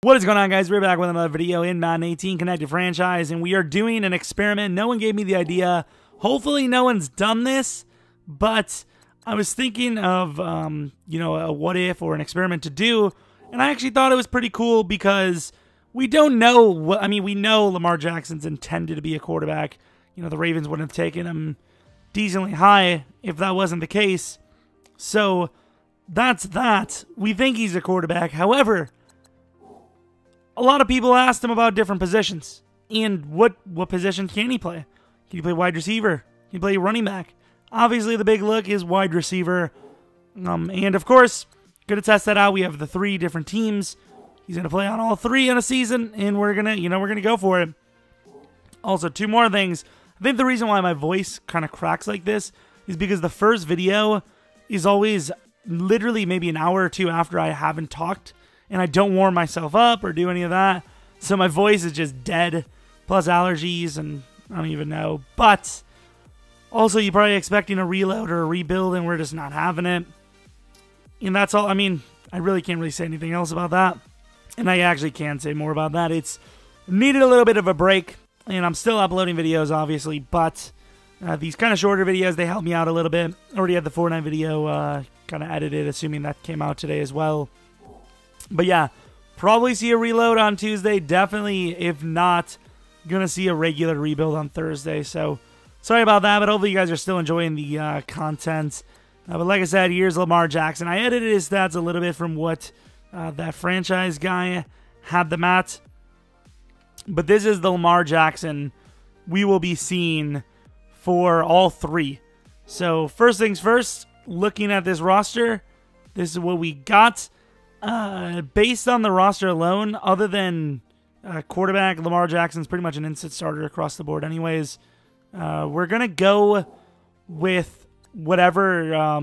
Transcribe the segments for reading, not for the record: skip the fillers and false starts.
What is going on, guys? We're back with another video in Madden 18 Connected Franchise, and we are doing an experiment. No one gave me the idea. Hopefully no one's done this, but I was thinking of, a what if or an experiment to do, and I actually thought it was pretty cool because we don't know what, we know Lamar Jackson's intended to be a quarterback. The Ravens wouldn't have taken him decently high if that wasn't the case. So that's that. We think he's a quarterback. However, a lot of people asked him about different positions. And what position can he play? Can he play wide receiver? Can he play running back? Obviously, the big look is wide receiver. And of course, going to test that out. We have the 3 different teams. He's going to play on all 3 in a season, and we're going to go for it. Also, 2 more things. I think the reason why my voice kind of cracks like this is because the first video is always literally maybe an hour or 2 after I haven't talked, and I don't warm myself up or do any of that. So my voice is just dead, plus allergies, and I don't even know. But also, you're probably expecting a reload or a rebuild, and we're just not having it. And that's all. I really can't really say anything else about that. And I actually can say more about that. It's needed a little bit of a break, and I'm still uploading videos, obviously, but these kind of shorter videos, they help me out a little bit. Already had the Fortnite video kind of edited, assuming that came out today as well. But yeah, probably see a reload on Tuesday. Definitely, if not, gonna see a regular rebuild on Thursday. So sorry about that, but hopefully you guys are still enjoying the content. But like I said, here's Lamar Jackson. I edited his stats a little bit from what that franchise guy had them at. But this is the Lamar Jackson we will be seeing for all 3. So first things first, looking at this roster, this is what we got. Based on the roster alone, other than quarterback, Lamar Jackson's pretty much an instant starter across the board anyways. We're going to go with whatever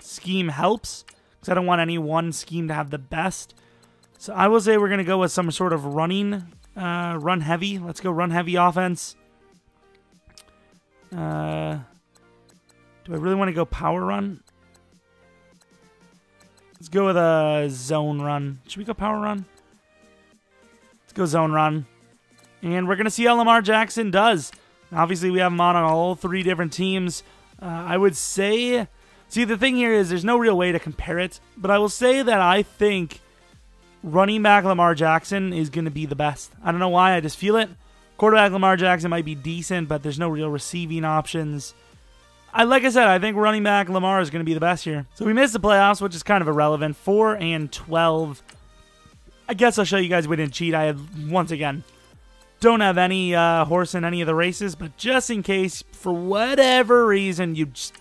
scheme helps, because I don't want any one scheme to have the best. So I will say we're going to go with some sort of run heavy. Let's go run heavy offense. Do I really want to go power run? Let's go with a zone run. Should we go power run? Let's go zone run. And we're going to see how Lamar Jackson does. Obviously, we have him on all 3 different teams. I would say... See, the thing here is there's no real way to compare it. But I will say that I think running back Lamar Jackson is going to be the best. I don't know why. I just feel it. Quarterback Lamar Jackson might be decent, but there's no real receiving options. Like I said, I think running back Lamar is going to be the best here. So we missed the playoffs, which is kind of irrelevant. 4-12. I guess I'll show you guys we didn't cheat. I had, once again, don't have any horse in any of the races, but just in case, for whatever reason, you just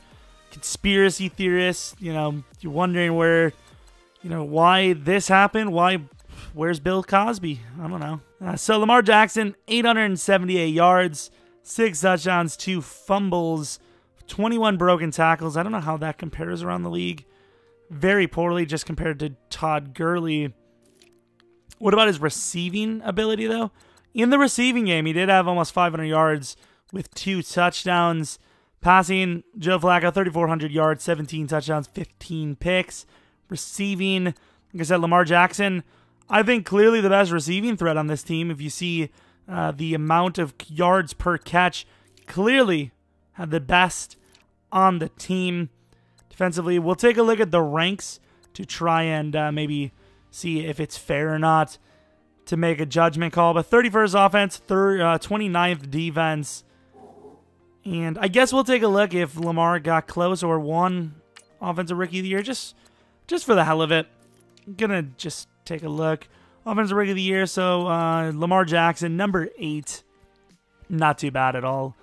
conspiracy theorists, you're wondering where, why this happened, where's Bill Cosby? I don't know. So Lamar Jackson, 878 yards, 6 touchdowns, 2 fumbles, 21 broken tackles. I don't know how that compares around the league. Very poorly just compared to Todd Gurley. What about his receiving ability, though? In the receiving game, he did have almost 500 yards with 2 touchdowns. Passing, Joe Flacco, 3,400 yards, 17 touchdowns, 15 picks. Receiving, like I said, Lamar Jackson, I think clearly the best receiving threat on this team. If you see the amount of yards per catch, clearly had the best on the team. Defensively, we'll take a look at the ranks to try and maybe see if it's fair or not to make a judgment call. But 31st offense, 29th defense. And I guess we'll take a look if Lamar got close or won Offensive Rookie of the Year, just for the hell of it. I'm going to just take a look. Offensive Rookie of the Year, so Lamar Jackson, number 8. Not too bad at all.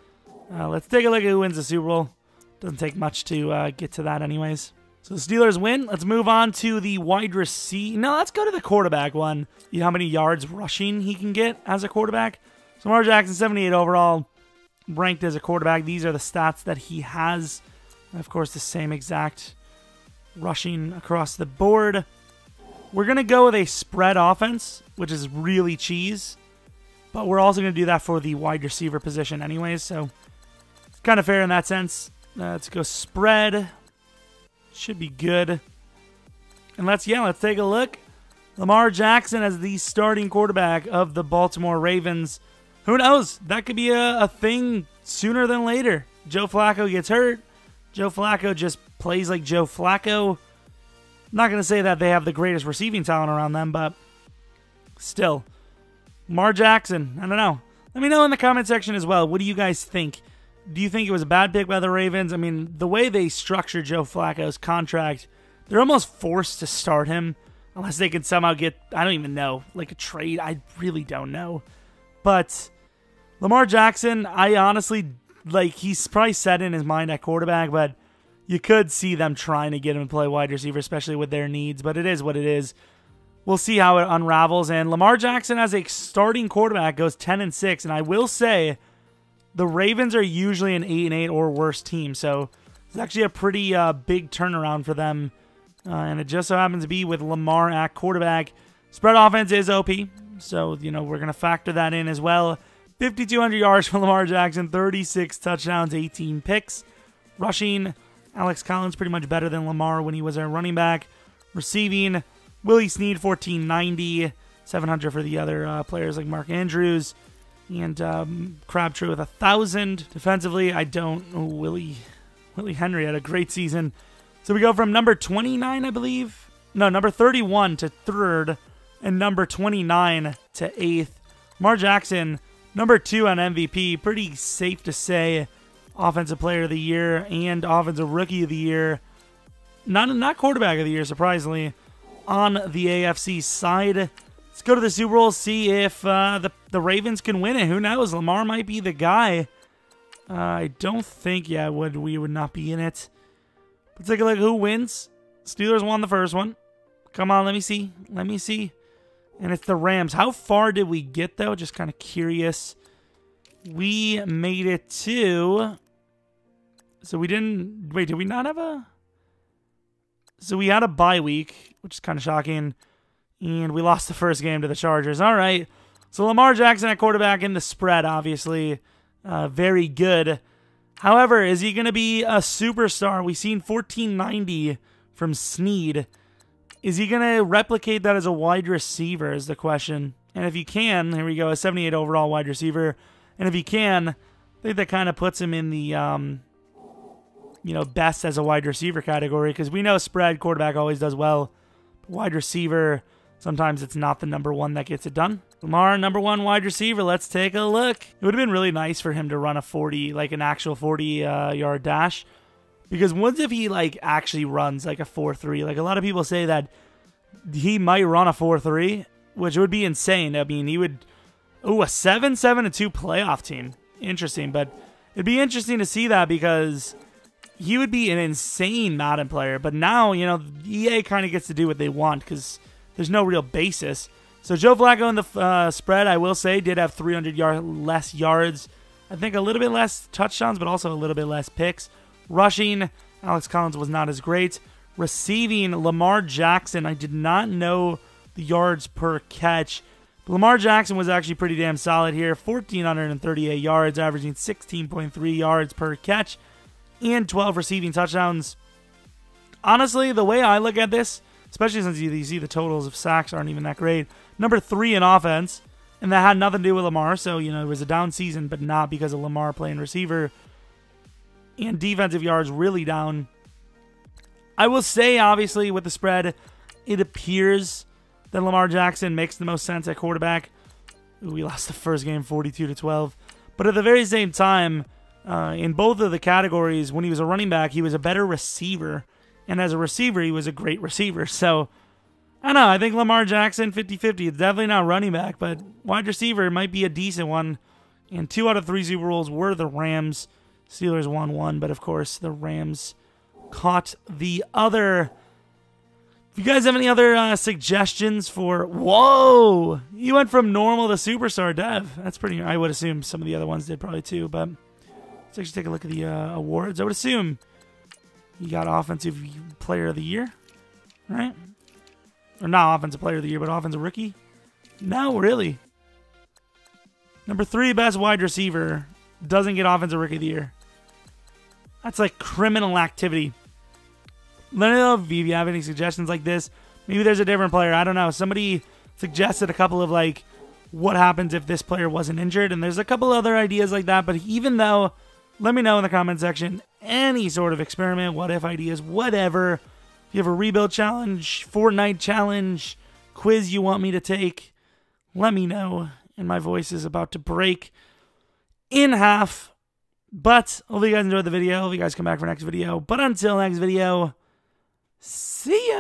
Let's take a look at who wins the Super Bowl. Doesn't take much to get to that anyways. So the Steelers win. Let's move on to the wide receiver. No, let's go to the quarterback one. You know how many yards rushing he can get as a quarterback? So Lamar Jackson, 78 overall, ranked as a quarterback. These are the stats that he has. And of course, the same exact rushing across the board. We're going to go with a spread offense, which is really cheese. But we're also going to do that for the wide receiver position anyways, so it's kind of fair in that sense. Let's go spread. Should be good. And let's take a look. Lamar Jackson as the starting quarterback of the Baltimore Ravens. Who knows? That could be a thing sooner than later. Joe Flacco gets hurt. Joe Flacco just plays like Joe Flacco. I'm not going to say that they have the greatest receiving talent around them, but still. Lamar Jackson, I don't know. Let me know in the comment section as well. What do you guys think? Do you think it was a bad pick by the Ravens? I mean, the way they structured Joe Flacco's contract, they're almost forced to start him unless they can somehow get, I don't even know, like a trade. I really don't know. But Lamar Jackson, I honestly, like, he's probably set in his mind at quarterback, but you could see them trying to get him to play wide receiver, especially with their needs, but it is what it is. We'll see how it unravels, and Lamar Jackson as a starting quarterback goes 10-6, and I will say the Ravens are usually an 8-8 or worse team, so it's actually a pretty big turnaround for them, and it just so happens to be with Lamar at quarterback. Spread offense is OP, so, you know, we're going to factor that in as well. 5,200 yards for Lamar Jackson, 36 touchdowns, 18 picks. Rushing, Alex Collins pretty much better than Lamar when he was our running back. Receiving, Willie Snead, 1,490, 700 for the other players like Mark Andrews. And Crabtree with 1,000. Defensively, I don't know. Willie Henry had a great season. So we go from number 29, I believe. No, number 31 to 3rd. And number 29 to 8th. Lamar Jackson, number 2 on MVP. Pretty safe to say. Offensive Player of the Year and Offensive Rookie of the Year. Not Quarterback of the Year, surprisingly, on the AFC side. Let's go to the Super Bowl, see if the Ravens can win it. Who knows? Lamar might be the guy. I don't think, we would not be in it. Let's take a look at who wins. Steelers won the first one. Come on, let me see. Let me see. And it's the Rams. How far did we get, though? Just kind of curious. We made it to... So we didn't... Wait, did we not have a... So we had a bye week, which is kind of shocking. And we lost the first game to the Chargers. All right. So Lamar Jackson at quarterback in the spread, obviously. Very good. However, is he going to be a superstar? We've seen 1,490 from Snead. Is he going to replicate that as a wide receiver is the question. And if he can, here we go, a 78 overall wide receiver. And if he can, I think that kind of puts him in the, best as a wide receiver category. Because we know spread quarterback always does well. Wide receiver, sometimes it's not the number one that gets it done. Lamar, number 1 wide receiver. Let's take a look. It would have been really nice for him to run a 40, like an actual 40-yard dash. Because what if he, actually runs, a 4.3? Like, a lot of people say that he might run a 4.3, which would be insane. I mean, he would... Ooh, a 7-2 playoff team. Interesting, but it'd be interesting to see that because he would be an insane Madden player. But now, EA kind of gets to do what they want because there's no real basis. So Joe Flacco in the spread, I will say, did have 300 less yards. I think a little bit less touchdowns, but also a little bit less picks. Rushing, Alex Collins was not as great. Receiving, Lamar Jackson, I did not know the yards per catch. But Lamar Jackson was actually pretty damn solid here. 1,438 yards, averaging 16.3 yards per catch, and 12 receiving touchdowns. Honestly, the way I look at this, especially since you see the totals of sacks aren't even that great, number 3 in offense, and that had nothing to do with Lamar, so, it was a down season, but not because of Lamar playing receiver. And defensive yards really down. I will say, obviously, with the spread, it appears that Lamar Jackson makes the most sense at quarterback. Ooh, we lost the first game 42-12. But at the very same time, in both of the categories, when he was a running back, he was a better receiver. And as a receiver, he was a great receiver. So, I don't know. I think Lamar Jackson, 50-50. It's definitely not running back, but wide receiver might be a decent one. And 2 out of 3 Super Bowls were the Rams. Steelers won 1, but of course the Rams caught the other. If you guys have any other suggestions for... Whoa! You went from normal to superstar, Dev. That's pretty... I would assume some of the other ones did probably too, but let's actually take a look at the awards. I would assume you got Offensive Player of the Year, right? Or not Offensive Player of the Year, but Offensive Rookie? No, really. Number 3 best wide receiver doesn't get Offensive Rookie of the Year. That's like criminal activity. Let me know if you have any suggestions like this. Maybe there's a different player. I don't know. Somebody suggested a couple of, like, what happens if this player wasn't injured, and there's a couple other ideas like that. But even though, let me know in the comment section any sort of experiment, what if ideas, whatever. If you have a rebuild challenge, Fortnite challenge, quiz you want me to take, let me know. And my voice is about to break in half. But hopefully you guys enjoyed the video. Hopefully you guys come back for next video. But until next video, see ya.